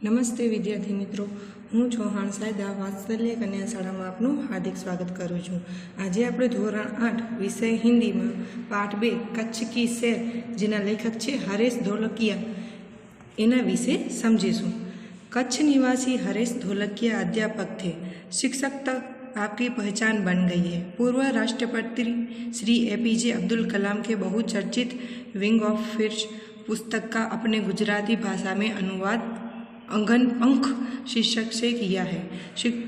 નમસ્તે વિદ્યાર્થી મિત્રો, હું ચૌહાણ સાયદા વાત્સલ્ય કન્યા શાળામાં આપનું હાર્દિક સ્વાગત કરું છું। આજે આપણે ધોરણ 8 વિષય હિન્દીમાં પાઠ 2 કચ્છ કી સैर જેના લેખક છે હરેશ ધોલકિયા એના વિશે સમજીશું। कच्छ निवासी हरेश धोलकिया अध्यापक थे। शिक्षक तक आपकी पहचान बन गई है। पूर्व राष्ट्रपति श्री APJ अब्दुल कलाम के बहुचर्चित विंग ऑफ फिर पुस्तक का अपने गुजराती भाषा में अनुवाद अंगन पंख शीर्षक से किया है।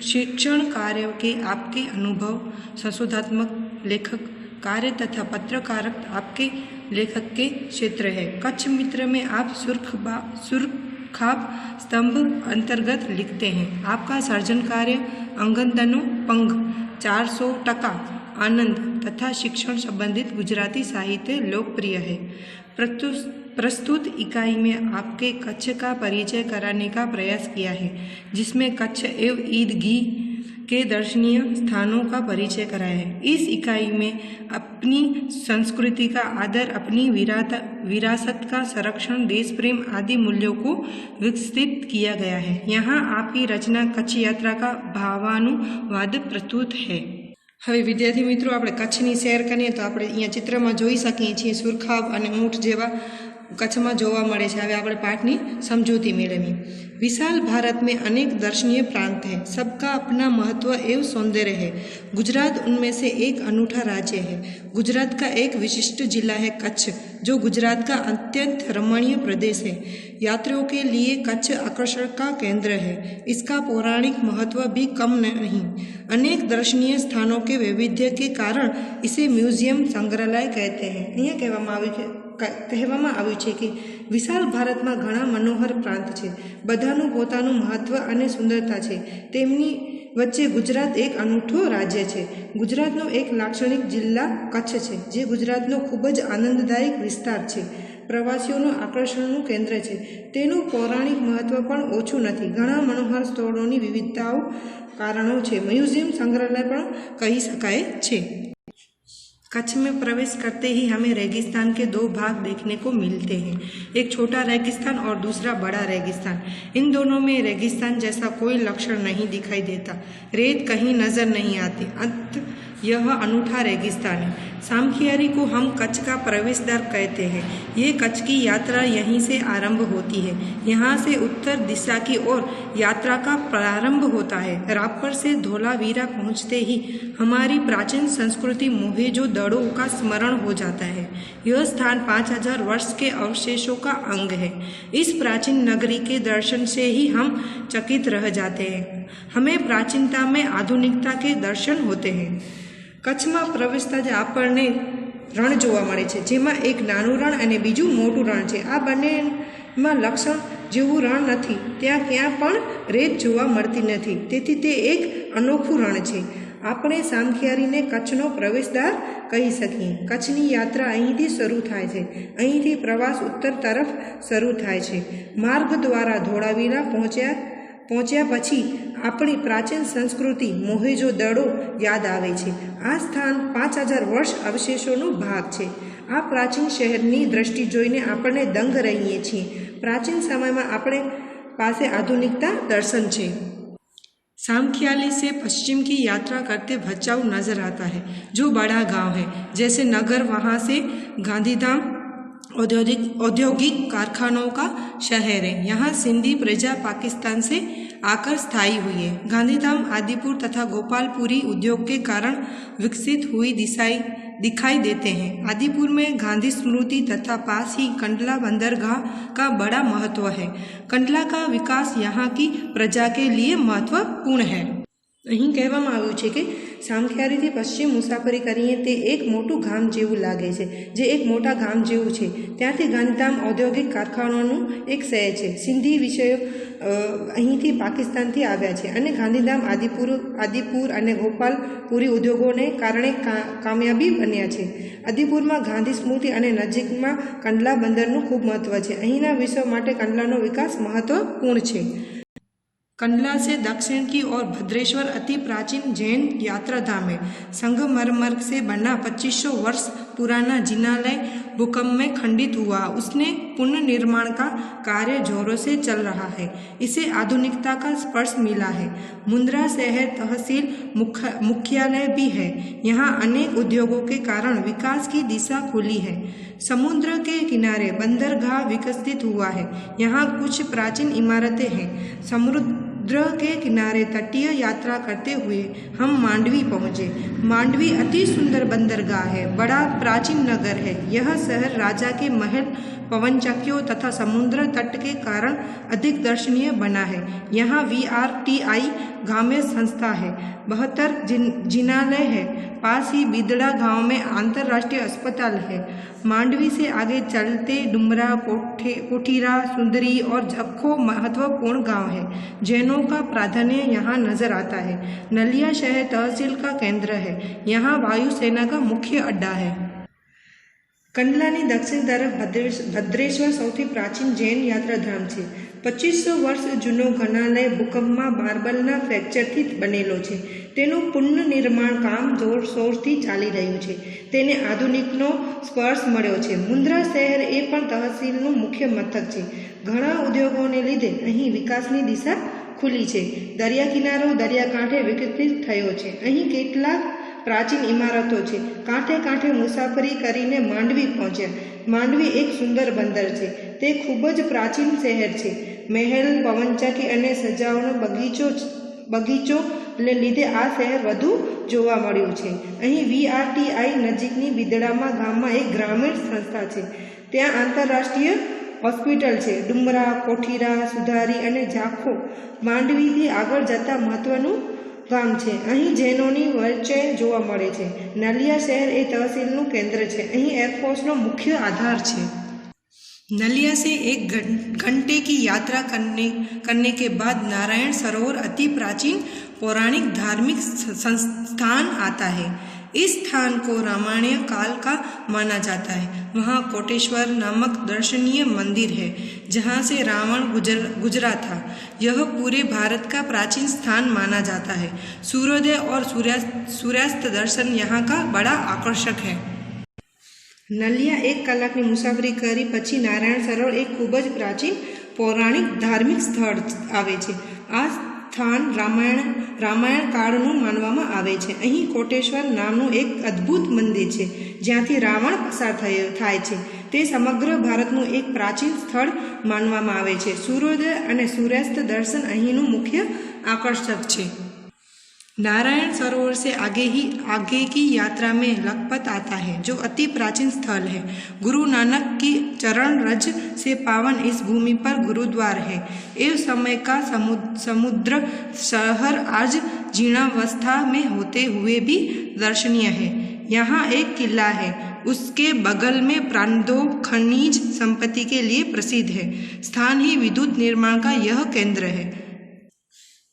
शिक्षण कार्य के आपके अनुभव संशोधात्मक लेखक कार्य तथा पत्रकारिता आपके लेखक के क्षेत्र है। कच्छ मित्र में आप सुरखाब स्तंभ अंतर्गत लिखते हैं। आपका सर्जन कार्य अंगनतनो पंख 400% आनंद तथा शिक्षण संबंधित गुजराती साहित्य लोकप्रिय है। प्रस्तुत इकाई में आपके कच्छ का परिचय कराने का प्रयास किया है, जिसमें कच्छ एवं ईदगी के दर्शनीय स्थानों का परिचय कराया है। इस इकाई में अपनी संस्कृति का आदर, अपनी विरासत का संरक्षण, देश प्रेम आदि मूल्यों को विकसित किया गया है। यहाँ आपकी रचना कच्छ यात्रा का भावानुवाद प्रस्तुत है। હવે વિદ્યાર્થી મિત્રો, આપણે કચ્છની સૈર કરીએ તો આપણે અહીંયા ચિત્રમાં જોઈ શકીએ છીએ સુરખાબ અને ઊંટ જેવા કચ્છમાં જોવા મળે છે। હવે આપણે પાઠની સમજૂતી મેળવીએ। विशाल भारत में अनेक दर्शनीय प्रांत हैं। सबका अपना महत्व एवं सौंदर्य है। गुजरात उनमें से एक अनूठा राज्य है। गुजरात का एक विशिष्ट जिला है कच्छ, जो गुजरात का अत्यंत रमणीय प्रदेश है। यात्रियों के लिए कच्छ आकर्षण का केंद्र है। इसका पौराणिक महत्व भी कम नहीं। अनेक दर्शनीय स्थानों के वैविध्य के कारण इसे म्यूजियम संग्रहालय कहते हैं। अहीं कहेवामां आव्युं छे कि विशाल भारत में घणा मनोहर प्रांत है। बधानुं पोतानुं महत्व अने सुंदरता है। तेमनी वच्चे गुजरात एक अनूठो राज्य है। गुजरातनो एक लाक्षणिक जिल्ला कच्छ है, जे गुजरातनो खूब ज आनंददायक विस्तार है। प्रवासीओनुं आकर्षणनुं केंद्र है। तेनुं पौराणिक महत्व पण ओछुं नथी। घणा मनोहर स्थळोनी विविधताओ कारणों है। म्यूजियम संग्रहालय पण कही शकाय छे। कच्छ में प्रवेश करते ही हमें रेगिस्तान के दो भाग देखने को मिलते हैं, एक छोटा रेगिस्तान और दूसरा बड़ा रेगिस्तान। इन दोनों में रेगिस्तान जैसा कोई लक्षण नहीं दिखाई देता। रेत कहीं नजर नहीं आती। यह अनूठा रेगिस्तान है। सामखियारी को हम कच्छ का प्रवेश द्वार कहते हैं। ये कच्छ की यात्रा यहीं से आरंभ होती है। यहाँ से उत्तर दिशा की ओर यात्रा का प्रारंभ होता है। रामपुर से धोलावीरा पहुँचते ही हमारी प्राचीन संस्कृति मोहेंजोदड़ो का स्मरण हो जाता है। यह स्थान 5000 वर्ष के अवशेषों का अंग है। इस प्राचीन नगरी के दर्शन से ही हम चकित रह जाते हैं। हमें प्राचीनता में आधुनिकता के दर्शन होते हैं। कच्छमां प्रवेशता ज आपणे रण जोवा मळे छे, जेमां एक नानुं रण अने बीजुं मोटुं रण छे। आ बंनेमां लक्षण जेवुं रण नथी। त्यां क्यां पण रेत जोवा मळती नथी, तेथी ते एक अनोखुं रण छे। આપણે સામખિયારીને કચ્છનો પ્રવેશદ્વાર કહી શકીએ। કચ્છની યાત્રા અહીંથી શરૂ થાય છે। અહીંથી પ્રવાસ ઉત્તર તરફ શરૂ થાય છે। માર્ગ દ્વારા ધોળાવીરા પહોંચ્યા પછી આપણી પ્રાચીન સંસ્કૃતિ મોહેંજો-દડો યાદ આવે છે। આ સ્થાન 5000 વર્ષ અવશેષોનો ભાગ છે। આ પ્રાચીન શહેરની દ્રષ્ટિ જોઈને આપણે દંગ રહીએ છીએ। પ્રાચીન સમયમાં આપણે પાસે આધુનિકતા દર્શન છે। सामखियाली से पश्चिम की यात्रा करते भचाऊ नजर आता है, जो बड़ा गांव है जैसे नगर। वहाँ से गांधीधाम औद्योगिक कारखानों का शहर है। यहाँ सिंधी प्रजा पाकिस्तान से आकर स्थायी हुई है। गांधीधाम आदिपुर तथा गोपालपुरी उद्योग के कारण विकसित हुई दिखाई देते हैं। आदिपुर में गांधी स्मृति तथा पास ही कंडला बंदरगाह का बड़ा महत्व है। कंडला का विकास यहाँ की प्रजा के लिए महत्वपूर्ण है। અહીં કહેવામાં આવ્યું છે કે સામખિયારીથી પશ્ચિમ મુસાફરી કરીએ તે એક મોટું ગામ જેવું લાગે છે, જે એક મોટા ગામ જેવું છે। ત્યાંથી ગાંધીધામ ઔદ્યોગિક કારખાનાનું એક શહેર છે। સિંધી વિષયો અહીંથી પાકિસ્તાનથી આવ્યા છે અને ગાંધીધામ આદિપુર અને ગોપાલપુરી ઉદ્યોગોને કારણે કામયાબી બન્યા છે। આદિપુરમાં ગાંધી સ્મૃતિ અને નજીકમાં કંડલા બંદરનું ખૂબ મહત્વ છે। અહીંના વિશ્વ માટે કંડલાનો વિકાસ મહત્વપૂર્ણ છે। कंडला से दक्षिण की ओर भद्रेश्वर अति प्राचीन जैन यात्रा धाम है। संगमरमर से बना 2500 वर्ष पुराना जिनालय भूकंप में खंडित हुआ। उसने पुनर्निर्माण का कार्य जोरों से चल रहा है। इसे आधुनिकता का स्पर्श मिला है। मुंद्रा शहर तहसील मुख्यालय भी है। यहाँ अनेक उद्योगों के कारण विकास की दिशा खुली है। समुद्र के किनारे बंदरगाह विकसित हुआ है। यहाँ कुछ प्राचीन इमारतें हैं। समुद्र के किनारे तटीय यात्रा करते हुए हम मांडवी पहुँचे। मांडवी अति सुंदर बंदरगाह है, बड़ा प्राचीन नगर है। यह शहर राजा के महल, पवनचक्कियों तथा समुद्र तट के कारण अधिक दर्शनीय बना है। यहाँ VRTI ग्राम्य संस्था है। 72 जिनालय है। पास ही बिदड़ा गांव में अंतर्राष्ट्रीय अस्पताल है। मांडवी से आगे चलते डुमरा, कोठीरा, सुंदरी और झक्खो महत्वपूर्ण गांव है। जैनों का प्राधान्य यहाँ नजर आता है। नलिया शहर तहसील का केंद्र है। यहाँ वायुसेना का मुख्य अड्डा है। કંડલાની દક્ષિણ તરફ ભદ્રેશ્વર સૌથી પ્રાચીન જૈન યાત્રાધામ છે। 2500 વર્ષ જૂનો ઘનાલય ભૂકંપમાં માર્બલના ફ્રેક્ચરથી બનેલો છે। તેનું પુનર્નિર્માણ કામ જોરશોરથી ચાલી રહ્યું છે। તેને આધુનિકનો સ્પર્શ મળ્યો છે। મુન્દ્રા શહેર એ પણ તહસીલનું મુખ્ય મથક છે। ઘણા ઉદ્યોગોને લીધે અહીં વિકાસની દિશા ખુલી છે। દરિયા કિનારો દરિયાકાંઠે વિકસિત થયો છે। અહીં કેટલાક प्राचीन इमारतों है। कांठे कांठे मुसाफरी करीने मांडवी पहुंचा। मांडवी एक सुंदर बंदर है। ते खूबज प्राचीन शहर है। महल, पवनचक्की अने सजावटनो बगीचो ने लीधे आ शहर वधु जोवा मळ्युं छे। અહીં VRTI नजीकनी बिदड़ामा गाममां एक ग्रामीण संस्था है। त्यां आंतरराष्ट्रीय हॉस्पिटल है। डुमरा, कोठीरा, सुधारी अने झाखो मांडवीथी आगळ जता महत्वनुं गाम है। અહીં જૈનોની વચ્ચે જોવા મળે છે। નલિયા શહેર એ તહસીલનું કેન્દ્ર છે। અહીં એરફોર્સનો મુખ્ય આધાર છે। नलिया से 1 घंटे की यात्रा करने के बाद नारायण सरोवर अति प्राचीन पौराणिक धार्मिक संस्थान आता है। इस स्थान को रामायण काल का माना जाता है। वहाँ कोटेश्वर नामक दर्शनीय मंदिर है, जहाँ से रावण गुजरा था। यह पूरे भारत का प्राचीन स्थान माना जाता है। सूर्योदय और सूर्यास्त दर्शन यहाँ का बड़ा आकर्षक है। नलिया 1 कलाकनी मुसाफरी करी पछी नारायण सरोवर एक खूब ज प्राचीन पौराणिक धार्मिक स्थળ आवे छे। आ स्थान रामायण काळनुं मानवामां आवे छे। અહીં कोटेश्वर नामनुं एक अद्भुत मंदिर छे, ज्यांथी रावण पसार थाय छे। ते समग्र भारतनुं एक प्राचीन स्थળ मानवामां आवे छे। सूर्योदय अने सूर्यास्त दर्शन અહીંનું मुख्य आकर्षक छे। नारायण सरोवर से आगे की यात्रा में लखपत आता है, जो अति प्राचीन स्थल है। गुरु नानक की चरण रज से पावन इस भूमि पर गुरुद्वार है। इस समय का समुद्र शहर आज जीर्णावस्था में होते हुए भी दर्शनीय है। यहाँ एक किला है। उसके बगल में प्रांदो खनिज संपत्ति के लिए प्रसिद्ध है। स्थान ही विद्युत निर्माण का यह केंद्र है।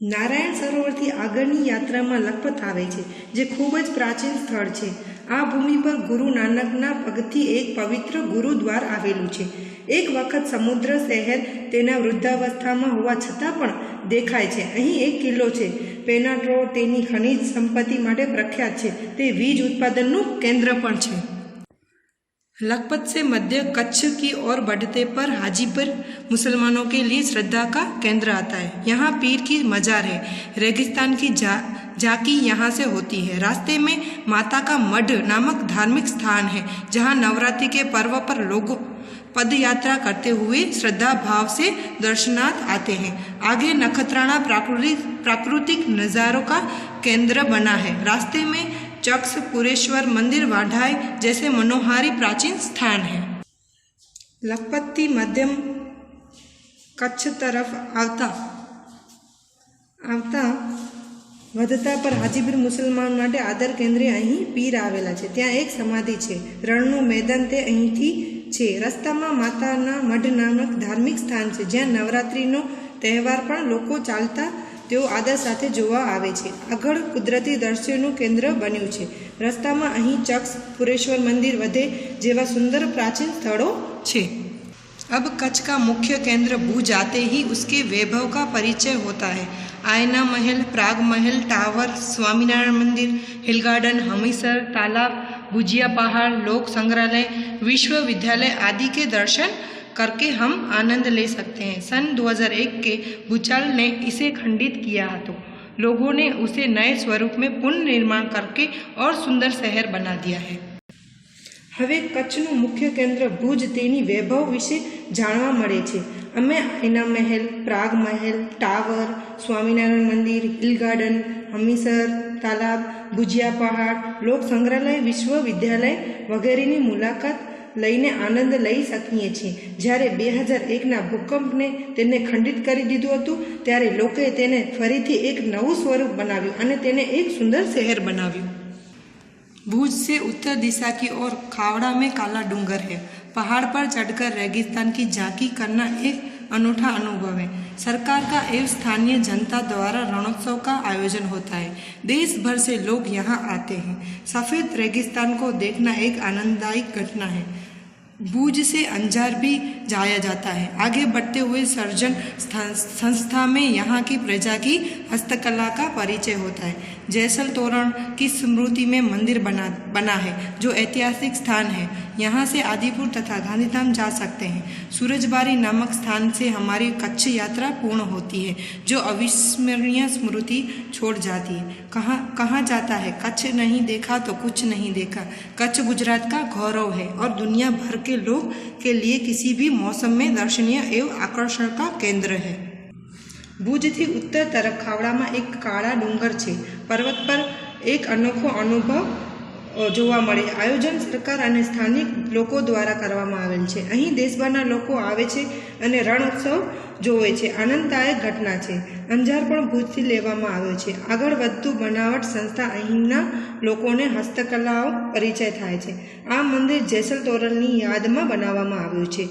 नारायण सरोवरथी आगळनी यात्रामां लखपत आवे छे, जे खूब ज प्राचीन स्थळ छे। आ भूमि पर गुरु नानकना पगथी एक पवित्र गुरुद्वार आवेलुं छे। एक वखत समुद्र शहर तेना वृद्धावस्थामां होवा छतां पण देखाय छे। અહીં एक किल्लो छे। पेनाट्रो तेनी खनिज संपत्ति माटे प्रख्यात छे। ते वीज उत्पादननुं केंद्र पण छे। लखपत से मध्य कच्छ की ओर बढ़ते पर हाजीपुर मुसलमानों के लिए श्रद्धा का केंद्र आता है। यहाँ पीर की मजार है। रेगिस्तान की झांकी यहाँ से होती है। रास्ते में माता का मढ़ नामक धार्मिक स्थान है, जहाँ नवरात्रि के पर्व पर लोग पद यात्रा करते हुए श्रद्धा भाव से दर्शनार्थ आते हैं। आगे नखत्राणा प्राकृतिक नज़ारों का केंद्र बना है। रास्ते में चक्स, पुरेश्वर मंदिर, वाढाई जैसे मनोहारी प्राचीन स्थान है। लखपतथी मध्यम कच्छ तरफ आवता વધતા પર હાજીપુર મુસલમાન માટે આદર કેન્દ્રે અહીં પીર આવેલા છે। ત્યાં એક સમાધિ છે। રણનું મેદાન તે અહીંથી છે। રસ્તામાં માતાના મઢ નામક ધાર્મિક સ્થાન છે, જ્યાં નવરાત્રિનો તહેવાર પણ લોકો ચાલતા તેઓ આદર સાથે જોવા આવે છે। આગળ કુદરતી દૃશ્યોનું કેન્દ્ર બન્યું છે। રસ્તામાં અહીં ચક્સ, પુરેશ્વર મંદિર વગેરે જેવા સુંદર प्राचीन સ્થળો છે। अब कच्छ का मुख्य केंद्र भुज आते ही उसके वैभव का परिचय होता है। आयना महल, प्राग महल, टावर, स्वामीनारायण मंदिर, हिल गार्डन, हमीसर तालाब, भुजिया पहाड़, लोक संग्रहालय, विश्वविद्यालय आदि के दर्शन करके हम आनंद ले सकते हैं। सन 2001 के भूचाल ने इसे खंडित किया तो लोगों ने उसे नए स्वरूप में पुनर्निर्माण करके और सुंदर शहर बना दिया है। હવે કચ્છનું મુખ્ય કેન્દ્ર ભુજ તેની વૈભવ વિશે જાણવા મળે છે। અમે આઈના મહેલ, પ્રાગ મહેલ, ટાવર, સ્વામિનારાયણ મંદિર, હિલ ગાર્ડન, હમીસર તાલાબ, ભુજિયા પહાડ, લોક સંગ્રહાલય, વિશ્વવિદ્યાલય વગેરેની મુલાકાત લઈને આનંદ લઈ શકીએ છીએ। જ્યારે 2001ના ભૂકંપને તેને ખંડિત કરી દીધું હતું ત્યારે લોકોએ તેને ફરીથી એક નવું સ્વરૂપ બનાવ્યું અને તેને એક સુંદર શહેર બનાવ્યું। भुज से उत्तर दिशा की ओर खावड़ा में काला डूंगर है। पहाड़ पर चढ़कर रेगिस्तान की झांकी करना एक अनूठा अनुभव है। सरकार का एवं स्थानीय जनता द्वारा रणोत्सव का आयोजन होता है। देश भर से लोग यहाँ आते हैं। सफ़ेद रेगिस्तान को देखना एक आनंददायी घटना है। भुज से अंजार भी जाया जाता है। आगे बढ़ते हुए सर्जन संस्था में यहाँ की प्रजा की हस्तकला का परिचय होता है। जैसल तोरण की स्मृति में मंदिर बना है जो ऐतिहासिक स्थान है। यहाँ से आदिपुर तथा गांधीधाम जा सकते हैं। सूरजबारी नामक स्थान से हमारी कच्छ यात्रा पूर्ण होती है जो अविस्मरणीय स्मृति छोड़ जाती है। कहाँ जाता है कच्छ नहीं देखा तो कुछ नहीं देखा। कच्छ गुजरात का गौरव है और दुनिया भर के लोग के लिए किसी भी मौसम में दर्शनीय एवं आकर्षण का केंद्र है। भुजથી ઉત્તર તરફ ખાવડામાં એક કાળા ડુંગર છે। પર્વત પર એક અનોખો અનુભવ જોવા મળે। આયોજન સરકાર અને સ્થાનિક લોકો દ્વારા કરવામાં આવેલ છે। અહીં દેશભરના લોકો આવે છે અને રણોત્સવ જોવે છે। આનંદદાયક ઘટના છે। અંજાર પણ ભુજથી લેવામાં આવ્યો છે। આગળ વધતું બનાવટ સંસ્થા અહીંના લોકોને હસ્તકલાઓ પરિચય થાય છે। આ મંદિર જેસલ તોરણની યાદમાં બનાવવામાં આવ્યું છે।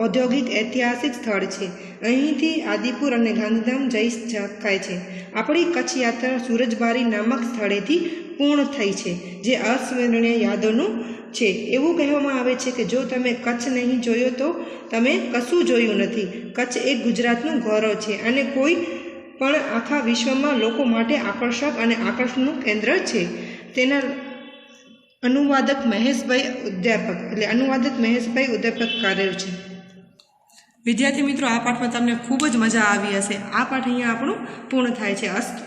ઔદ્યોગિક ઐતિહાસિક સ્થળ છે। અહીંથી આદિપુર અને ગાંધીધામ જઈ શકાય છે। આપણી કચ્છ યાત્રા સૂરજબારી નામક સ્થળેથી પૂર્ણ થઈ છે જે અસ્મરણીય યાદોનું છે। એવું કહેવામાં આવે છે કે જો તમે કચ્છ નહીં જોયો તો તમે કશું જોયું નથી। કચ્છ એક ગુજરાતનું ગૌરવ છે અને કોઈ પણ આખા વિશ્વમાં લોકો માટે આકર્ષક અને આકર્ષણનું કેન્દ્ર છે। તેના અનુવાદક મહેશભાઈ ઉદ્યાપક કાર્ય છે। વિદ્યાર્થી મિત્રો, આ પાઠમાં તમને ખૂબ જ મજા આવી હશે। આ પાઠ અહીંયા આપણું પૂર્ણ થાય છે। અસ્તુ।